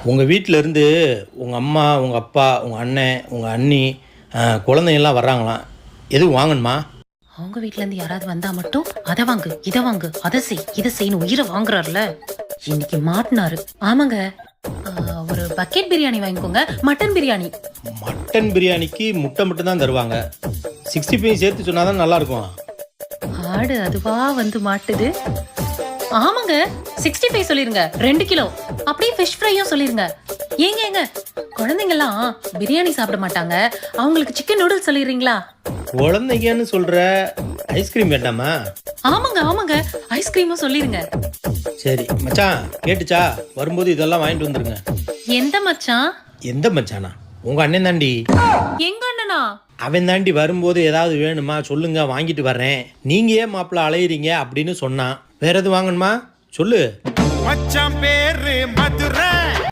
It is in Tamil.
உங்கள் வீட்டிலேருந்து உங்கள் அம்மா உங்கள் அப்பா உங்கள் அண்ணன் உங்கள் அண்ணி குழந்தைங்கள்லாம் வர்றாங்களாம். எதுவும் வாங்கணுமா? அவங்க வீட்ல இருந்து யாராவது வந்தா மட்டும் அதை வாங்கு இதை வாங்கு அதை செய் இதை செய்யணும் உயிரை வாங்குறாருல, இன்னைக்கு மாட்டினாரு. ஆமாங்க, ஒரு பக்கெட் பிரியாணி வாங்கிக்கோங்க. மட்டன் பிரியாணி. மட்டன் பிரியாணிக்கு முட்டை மட்டும் தான் தருவாங்க. 65 சேர்த்து சொன்னால் தான் நல்லாயிருக்கும். ஆடு அதுவா வந்து மாட்டுது. ஆமாங்க, 65 சொல்லிருங்க, 2 கிலோ. அப்படியே ஃபிஷ் ஃப்ரையும் சொல்லிருங்க. ஏங்க குழந்தைங்கலாம் பிரியாணி சாப்பிட மாட்டாங்க, அவங்களுக்கு சிக்கன் நூடுல்ஸ் சொல்லிடுறீங்களா? குழந்தைங்கன்னு சொல்கிற, ஐஸ்கிரீம் வேண்டாமா? ஆமாங்க ஐஸ்கிரீமும் சொல்லிருங்க. சரி மச்சான், கேட்டுச்சா? வரும்போது இதெல்லாம் வாங்கிட்டு வந்துருங்க. எந்த மச்சான்? எந்த மச்சானா? உங்கள் அண்ணன் தாண்டி. எங்க அண்ணனா? அவன் தாண்டி வரும்போது ஏதாவது வேணுமா சொல்லுங்க, வாங்கிட்டு வர்றேன். நீங்க ஏன் மாப்பிள்ள அலையிறீங்க அப்படின்னு சொன்னான். வேற எதுவும் வாங்கணுமா சொல்லு. மச்சான் பேரு மதுரை.